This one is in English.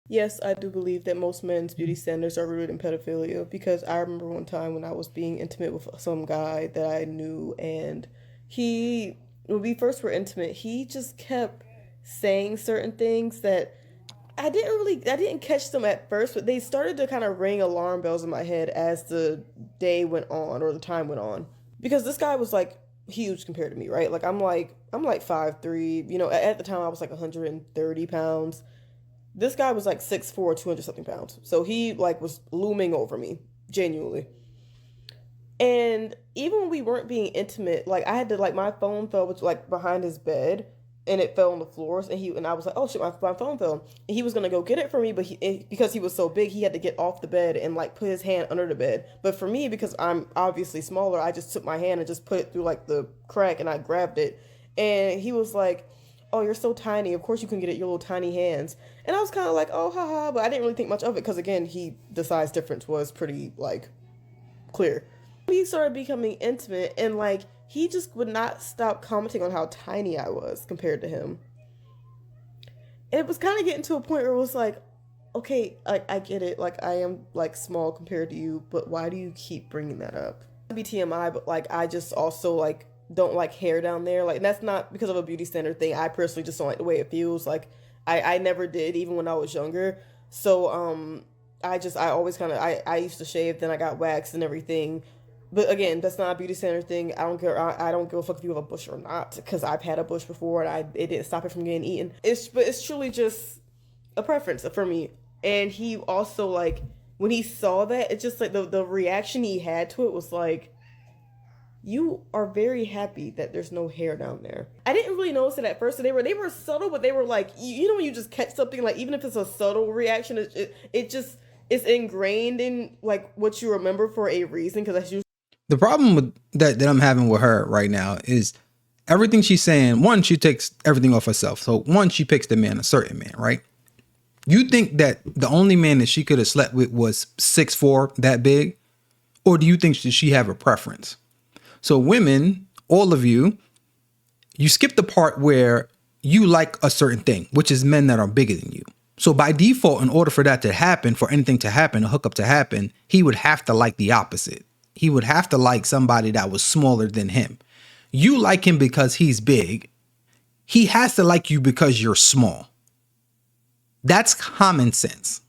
Yes, I do believe that most men's beauty standards are rooted in pedophilia because I remember one time when I was being intimate with some guy that I knew, and he, when we first were intimate, he just kept saying certain things that I didn't catch them at first, but they started to kind of ring alarm bells in my head as the day went on or the time went on. Because this guy was like huge compared to me, right? I'm like 5'3", at the time I was like 130 pounds. This guy was like 6'4", 200 something pounds. So he like was looming over me, genuinely. And even when we weren't being intimate, like I had to like my phone fell was like behind his bed and it fell on the floors and I was like, oh shit, my phone fell. And he was gonna go get it for me, but because he was so big, he had to get off the bed and like put his hand under the bed. But for me, because I'm obviously smaller, I just took my hand and just put it through like the crack and I grabbed it. And he was like, oh, you're so tiny. Of course you can get it, your little tiny hands. And I was kind of like, oh, haha, but I didn't really think much of it because again, the size difference was pretty like clear. We started becoming intimate and like he just would not stop commenting on how tiny I was compared to him. And it was kind of getting to a point where it was like, okay, I get it. Like I am like small compared to you, but why do you keep bringing that up? Be TMI, but like I just also like don't like hair down there. Like that's not because of a beauty standard thing. I personally just don't like the way it feels. Like I never did even when I was younger. So I always kind of I used to shave, then I got waxed and everything. But again, that's not a beauty standard thing. I don't care. I don't give a fuck if you have a bush or not, because I've had a bush before and it didn't stop it from getting eaten. It's truly just a preference for me. And he also like when he saw that, it's just like the reaction he had to it was like, you are very happy that there's no hair down there. I didn't really notice it at first. So they were subtle, but they were like, you know when you just catch something, like even if it's a subtle reaction, it just it's ingrained in like what you remember for a reason, because that's usually The problem with that I'm having with her right now is everything she's saying. One, she takes everything off herself. So one, she picks the man, a certain man, right? You think that the only man that she could have slept with was 6'4", that big? Or do you think that she have a preference? So women, all of you, you skip the part where you like a certain thing, which is men that are bigger than you. So by default, in order for that to happen, for anything to happen, a hookup to happen, he would have to like the opposite. He would have to like somebody that was smaller than him. You like him because he's big. He has to like you because you're small. That's common sense.